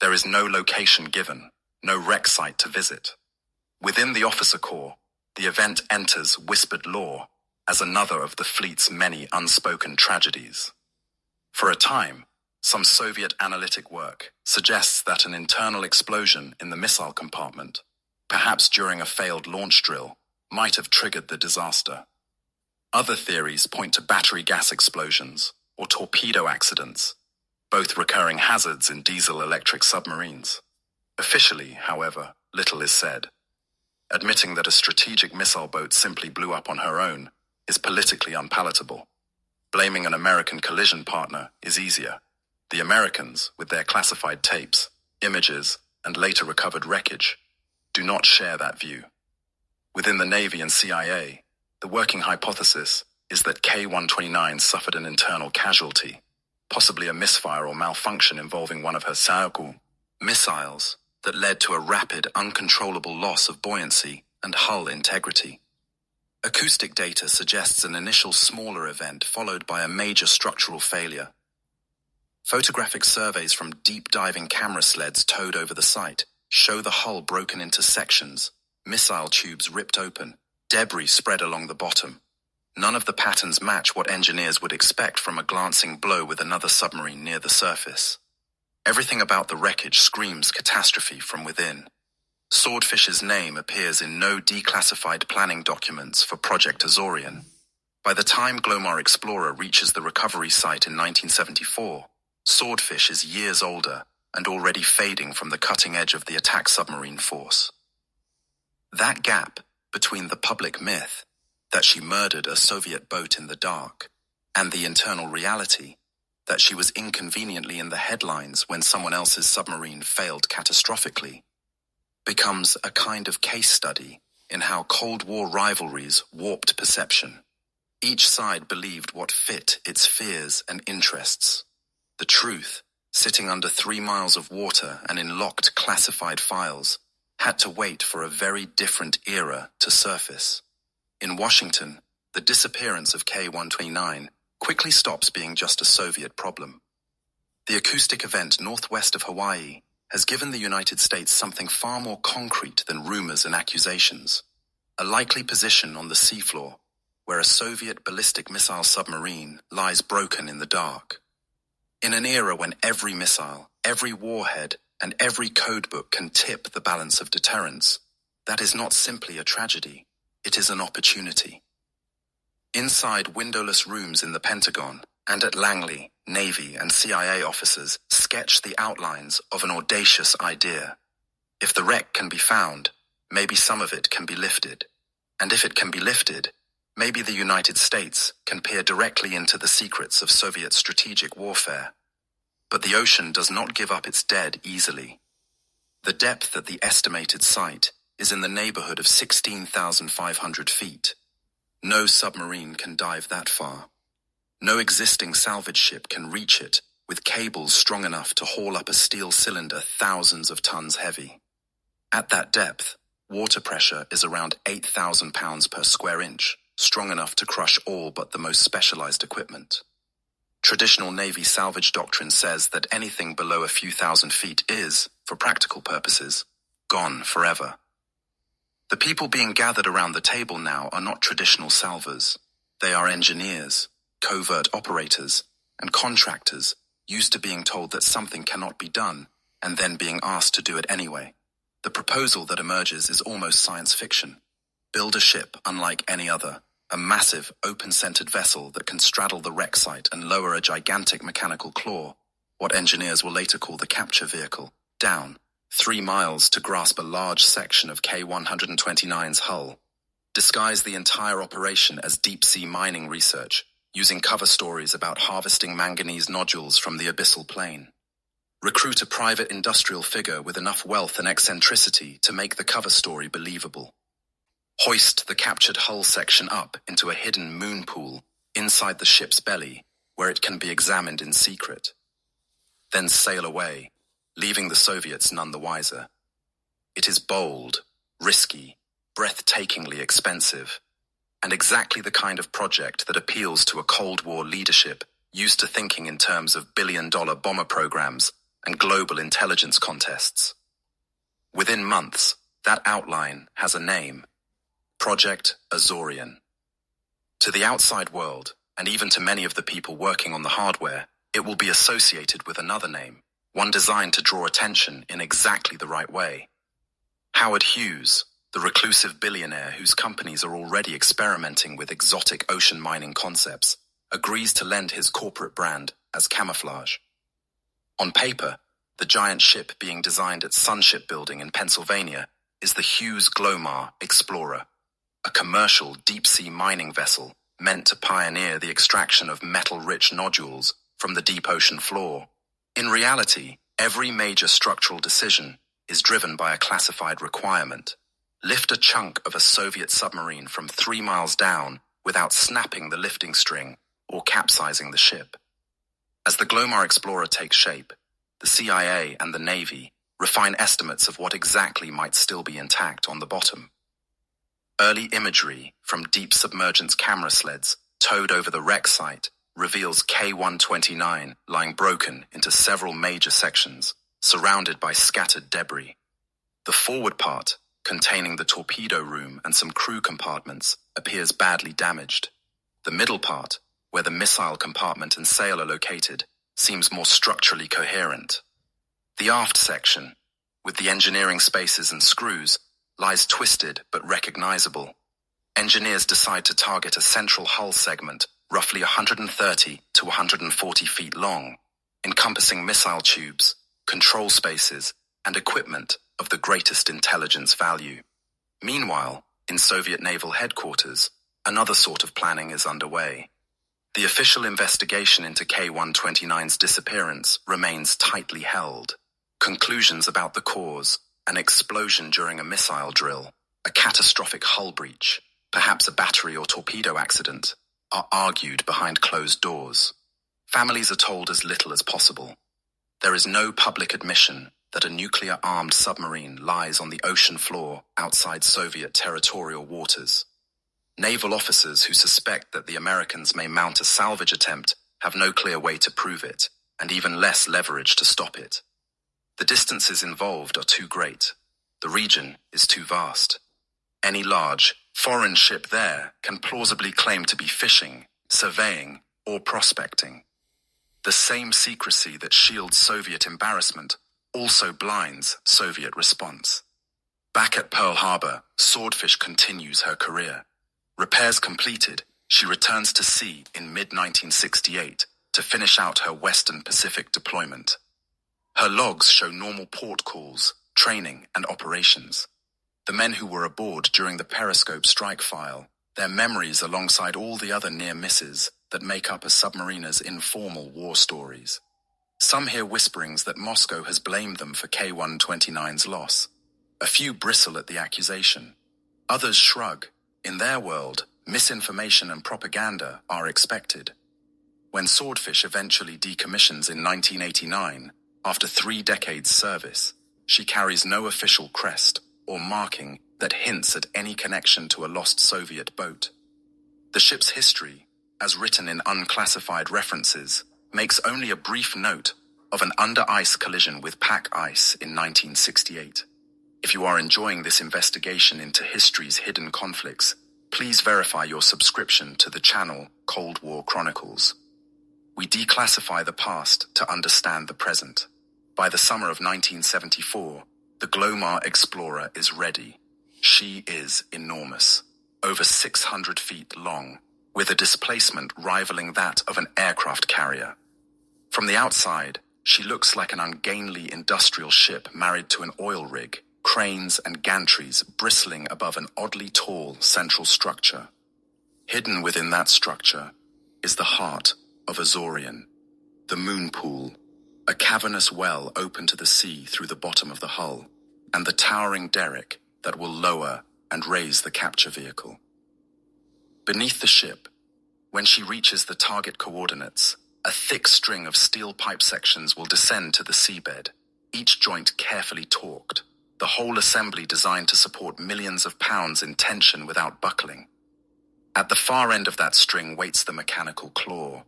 There is no location given, no wreck site to visit. Within the officer corps, the event enters whispered lore as another of the fleet's many unspoken tragedies. For a time, some Soviet analytic work suggests that an internal explosion in the missile compartment, perhaps during a failed launch drill, might have triggered the disaster. Other theories point to battery gas explosions or torpedo accidents, both recurring hazards in diesel-electric submarines. Officially, however, little is said. Admitting that a strategic missile boat simply blew up on her own is politically unpalatable. Blaming an American collision partner is easier. The Americans, with their classified tapes, images, and later recovered wreckage, do not share that view. Within the Navy and CIA, the working hypothesis is that K-129 suffered an internal casualty, possibly a misfire or malfunction involving one of her Saoku missiles that led to a rapid, uncontrollable loss of buoyancy and hull integrity. Acoustic data suggests an initial smaller event followed by a major structural failure. Photographic surveys from deep-diving camera sleds towed over the site show the hull broken into sections, missile tubes ripped open, debris spread along the bottom. None of the patterns match what engineers would expect from a glancing blow with another submarine near the surface. Everything about the wreckage screams catastrophe from within. Swordfish's name appears in no declassified planning documents for Project Azorian. By the time Glomar Explorer reaches the recovery site in 1974, Swordfish is years older and already fading from the cutting edge of the attack submarine force. That gap between the public myth that she murdered a Soviet boat in the dark and the internal reality that she was inconveniently in the headlines when someone else's submarine failed catastrophically becomes a kind of case study in how Cold War rivalries warped perception. Each side believed what fit its fears and interests. The truth, sitting under 3 miles of water and in locked classified files, had to wait for a very different era to surface. In Washington, the disappearance of K-129 quickly stops being just a Soviet problem. The acoustic event northwest of Hawaii has given the United States something far more concrete than rumors and accusations. A likely position on the seafloor, where a Soviet ballistic missile submarine lies broken in the dark. In an era when every missile, every warhead, and every codebook can tip the balance of deterrence, that is not simply a tragedy, it is an opportunity. Inside windowless rooms in the Pentagon and at Langley, Navy and CIA officers sketch the outlines of an audacious idea. If the wreck can be found, maybe some of it can be lifted. And if it can be lifted, maybe the United States can peer directly into the secrets of Soviet strategic warfare. But the ocean does not give up its dead easily. The depth at the estimated site is in the neighborhood of 16,500 feet. No submarine can dive that far. No existing salvage ship can reach it with cables strong enough to haul up a steel cylinder thousands of tons heavy. At that depth, water pressure is around 8,000 pounds per square inch, strong enough to crush all but the most specialized equipment. Traditional Navy salvage doctrine says that anything below a few thousand feet is, for practical purposes, gone forever. The people being gathered around the table now are not traditional salvors. They are engineers, covert operators, and contractors used to being told that something cannot be done and then being asked to do it anyway. The proposal that emerges is almost science fiction. Build a ship unlike any other, a massive, open-centered vessel that can straddle the wreck site and lower a gigantic mechanical claw, what engineers will later call the capture vehicle, down 3 miles to grasp a large section of K-129's hull. Disguise the entire operation as deep-sea mining research, using cover stories about harvesting manganese nodules from the abyssal plain. Recruit a private industrial figure with enough wealth and eccentricity to make the cover story believable. Hoist the captured hull section up into a hidden moon pool inside the ship's belly, where it can be examined in secret. Then sail away, leaving the Soviets none the wiser. It is bold, risky, breathtakingly expensive, and exactly the kind of project that appeals to a Cold War leadership used to thinking in terms of billion-dollar bomber programs and global intelligence contests. Within months, that outline has a name: Project Azorian. To the outside world, and even to many of the people working on the hardware, it will be associated with another name, one designed to draw attention in exactly the right way. Howard Hughes, the reclusive billionaire whose companies are already experimenting with exotic ocean mining concepts, agrees to lend his corporate brand as camouflage. On paper, the giant ship being designed at Sun Shipbuilding in Pennsylvania is the Hughes Glomar Explorer, a commercial deep-sea mining vessel meant to pioneer the extraction of metal-rich nodules from the deep ocean floor. In reality, every major structural decision is driven by a classified requirement. Lift a chunk of a Soviet submarine from 3 miles down without snapping the lifting string or capsizing the ship. As the Glomar Explorer takes shape, the CIA and the Navy refine estimates of what exactly might still be intact on the bottom. Early imagery from deep submergence camera sleds towed over the wreck site reveals K-129 lying broken into several major sections, surrounded by scattered debris. The forward part, containing the torpedo room and some crew compartments, appears badly damaged. The middle part, where the missile compartment and sail are located, seems more structurally coherent. The aft section, with the engineering spaces and screws, lies twisted but recognizable. Engineers decide to target a central hull segment roughly 130 to 140 feet long, encompassing missile tubes, control spaces, and equipment of the greatest intelligence value. Meanwhile, in Soviet naval headquarters, another sort of planning is underway. The official investigation into K-129's disappearance remains tightly held. Conclusions about the cause, an explosion during a missile drill, a catastrophic hull breach, perhaps a battery or torpedo accident, are argued behind closed doors. Families are told as little as possible. There is no public admission that a nuclear-armed submarine lies on the ocean floor outside Soviet territorial waters. Naval officers who suspect that the Americans may mount a salvage attempt have no clear way to prove it, and even less leverage to stop it. The distances involved are too great. The region is too vast. Any large, foreign ship there can plausibly claim to be fishing, surveying, or prospecting. The same secrecy that shields Soviet embarrassment also blinds Soviet response. Back at Pearl Harbor, Swordfish continues her career. Repairs completed, she returns to sea in mid-1968 to finish out her Western Pacific deployment. Her logs show normal port calls, training, and operations. The men who were aboard during the Periscope strike file, their memories alongside all the other near misses that make up a submariner's informal war stories. Some hear whisperings that Moscow has blamed them for K-129's loss. A few bristle at the accusation. Others shrug. In their world, misinformation and propaganda are expected. When Swordfish eventually decommissions in 1989, after 3 decades' service, she carries no official crest or marking that hints at any connection to a lost Soviet boat. The ship's history, as written in unclassified references, makes only a brief note of an under-ice collision with pack ice in 1968. If you are enjoying this investigation into history's hidden conflicts, please verify your subscription to the channel Cold War Chronicles. We declassify the past to understand the present. By the summer of 1974, the Glomar Explorer is ready. She is enormous, over 600 feet long, with a displacement rivaling that of an aircraft carrier. From the outside, she looks like an ungainly industrial ship married to an oil rig, cranes and gantries bristling above an oddly tall central structure. Hidden within that structure is the heart of Azorian, the moon pool, a cavernous well open to the sea through the bottom of the hull, and the towering derrick that will lower and raise the capture vehicle. Beneath the ship, when she reaches the target coordinates, a thick string of steel pipe sections will descend to the seabed, each joint carefully torqued, the whole assembly designed to support millions of pounds in tension without buckling. At the far end of that string waits the mechanical claw,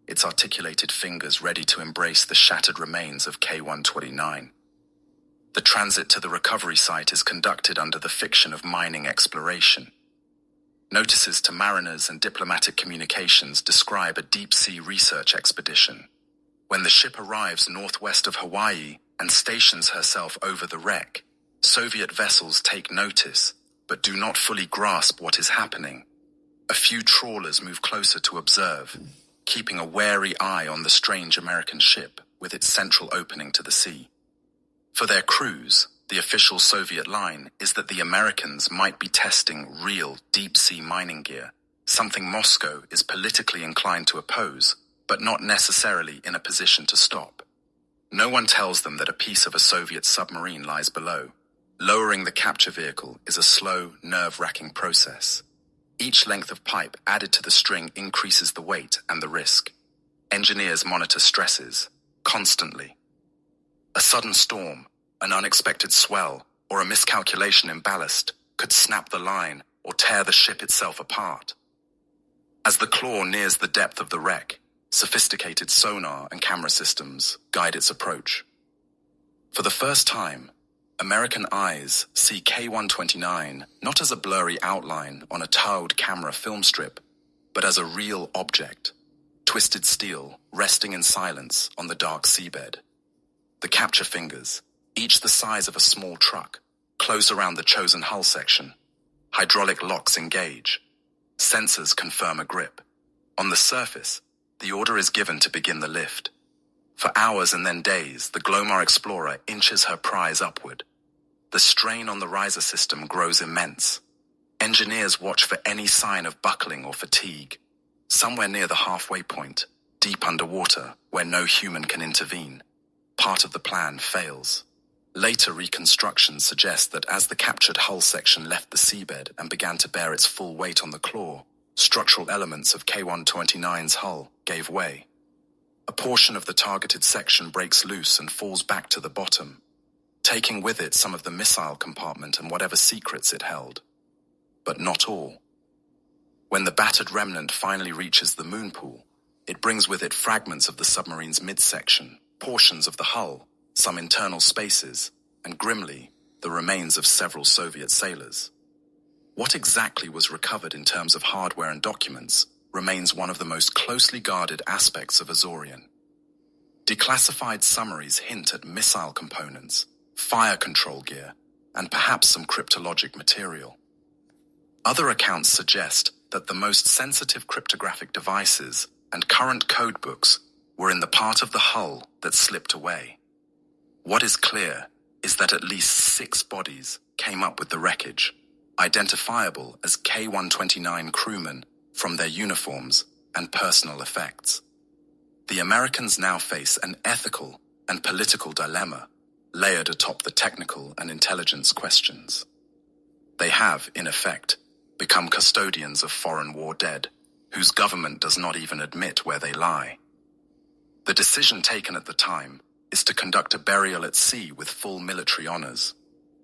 its articulated fingers ready to embrace the shattered remains of K-129. The transit to the recovery site is conducted under the fiction of mining exploration. Notices to mariners and diplomatic communications describe a deep-sea research expedition. When the ship arrives northwest of Hawaii and stations herself over the wreck, Soviet vessels take notice, but do not fully grasp what is happening. A few trawlers move closer to observe, keeping a wary eye on the strange American ship. with its central opening to the sea. For their crews, the official Soviet line is that the Americans might be testing real deep-sea mining gear, something Moscow is politically inclined to oppose, but not necessarily in a position to stop. No one tells them that a piece of a Soviet submarine lies below. Lowering the capture vehicle is a slow, nerve-wracking process. Each length of pipe added to the string increases the weight and the risk. Engineers monitor stresses, constantly. A sudden storm, an unexpected swell, or a miscalculation in ballast could snap the line or tear the ship itself apart. As the Claw nears the depth of the wreck, sophisticated sonar and camera systems guide its approach. For the first time, American eyes see K-129 not as a blurry outline on a towed camera film strip, but as a real object, twisted steel resting in silence on the dark seabed. The capture fingers, each the size of a small truck, close around the chosen hull section. Hydraulic locks engage. Sensors confirm a grip. On the surface, the order is given to begin the lift. For hours and then days, the Glomar Explorer inches her prize upward. The strain on the riser system grows immense. Engineers watch for any sign of buckling or fatigue. Somewhere near the halfway point, deep underwater, where no human can intervene, part of the plan fails. Later reconstructions suggest that as the captured hull section left the seabed and began to bear its full weight on the Claw, structural elements of K-129's hull gave way. A portion of the targeted section breaks loose and falls back to the bottom, taking with it some of the missile compartment and whatever secrets it held. But not all. When the battered remnant finally reaches the moon pool, it brings with it fragments of the submarine's midsection, portions of the hull, some internal spaces, and grimly, the remains of several Soviet sailors. What exactly was recovered in terms of hardware and documents remains one of the most closely guarded aspects of Azorian. Declassified summaries hint at missile components, fire control gear, and perhaps some cryptologic material. Other accounts suggest that the most sensitive cryptographic devices and current codebooks were in the part of the hull that slipped away. What is clear is that at least 6 bodies came up with the wreckage, identifiable as K-129 crewmen from their uniforms and personal effects. The Americans now face an ethical and political dilemma layered atop the technical and intelligence questions. They have, in effect, become custodians of foreign war dead, whose government does not even admit where they lie. The decision taken at the time is to conduct a burial at sea with full military honors,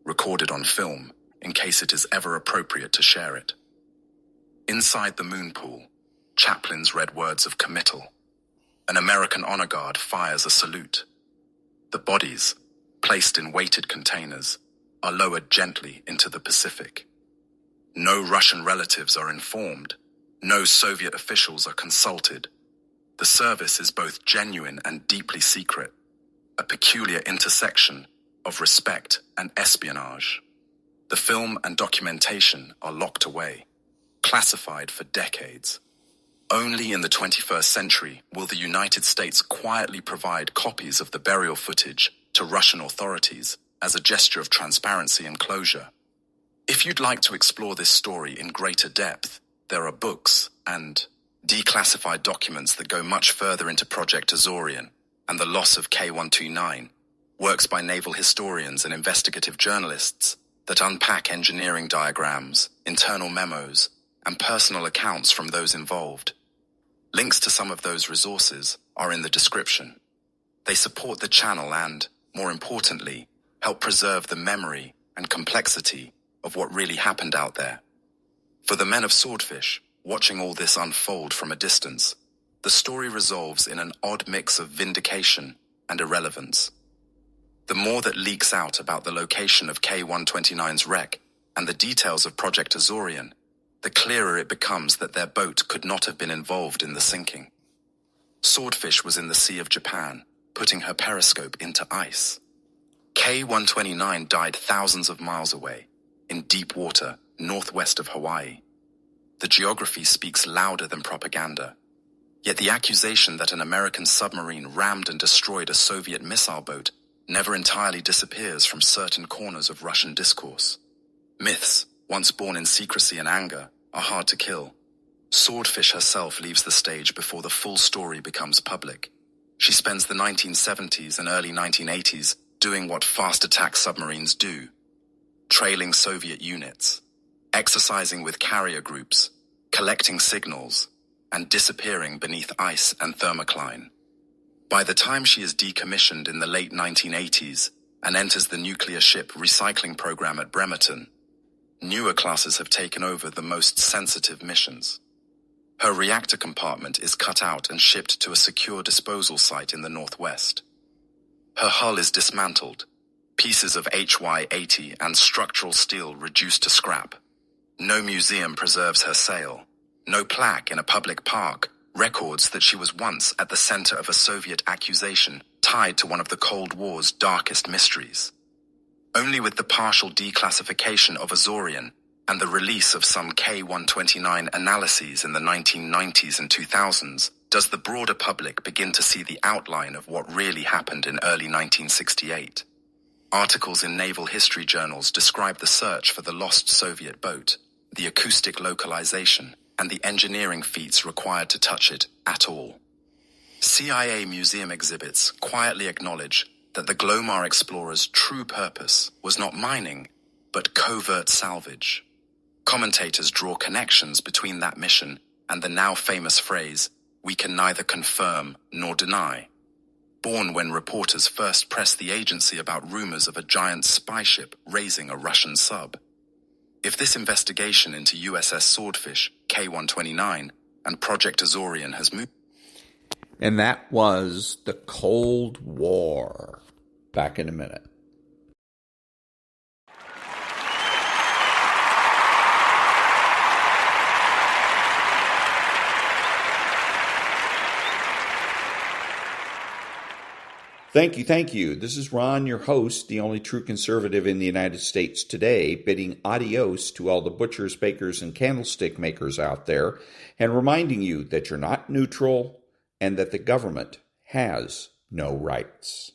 recorded on film in case it is ever appropriate to share it. Inside the moon pool, chaplains read words of committal. An American honor guard fires a salute. The bodies, placed in weighted containers, are lowered gently into the Pacific. No Russian relatives are informed. No Soviet officials are consulted. The service is both genuine and deeply secret, a peculiar intersection of respect and espionage. The film and documentation are locked away, classified for decades. Only in the 21st century will the United States quietly provide copies of the burial footage to Russian authorities as a gesture of transparency and closure. If you'd like to explore this story in greater depth, there are books and declassified documents that go much further into Project Azorian and the loss of K-129, works by naval historians and investigative journalists that unpack engineering diagrams, internal memos, and personal accounts from those involved. Links to some of those resources are in the description. They support the channel and, more importantly, help preserve the memory and complexity of what really happened out there. For the men of Swordfish, watching all this unfold from a distance, the story resolves in an odd mix of vindication and irrelevance. The more that leaks out about the location of K-129's wreck and the details of Project Azorian, the clearer it becomes that their boat could not have been involved in the sinking. Swordfish was in the Sea of Japan, putting her periscope into ice. K-129 died thousands of miles away, in deep water, northwest of Hawaii. The geography speaks louder than propaganda. Yet the accusation that an American submarine rammed and destroyed a Soviet missile boat never entirely disappears from certain corners of Russian discourse. Myths, once born in secrecy and anger, are hard to kill. Swordfish herself leaves the stage before the full story becomes public. She spends the 1970s and early 1980s doing what fast attack submarines do: trailing Soviet units, exercising with carrier groups, collecting signals, and disappearing beneath ice and thermocline. By the time she is decommissioned in the late 1980s and enters the nuclear ship recycling program at Bremerton, newer classes have taken over the most sensitive missions. Her reactor compartment is cut out and shipped to a secure disposal site in the Northwest. Her hull is dismantled, pieces of HY-80 and structural steel reduced to scrap. No museum preserves her sail. No plaque in a public park records that she was once at the center of a Soviet accusation tied to one of the Cold War's darkest mysteries. Only with the partial declassification of Azorian and the release of some K-129 analyses in the 1990s and 2000s does the broader public begin to see the outline of what really happened in early 1968. Articles in naval history journals describe the search for the lost Soviet boat, the acoustic localization, and the engineering feats required to touch it at all. CIA museum exhibits quietly acknowledge that the Glomar explorer's true purpose was not mining, but covert salvage. Commentators draw connections between that mission and the now famous phrase, "We can neither confirm nor deny," born when reporters first pressed the agency about rumors of a giant spy ship raising a Russian sub. If this investigation into USS Swordfish, K-129, and Project Azorian has moved... And that was the Cold War. Back in a minute. Thank you. This is Ron, your host, the only true conservative in the United States today, bidding adios to all the butchers, bakers, and candlestick makers out there, and reminding you that you're not neutral and that the government has no rights.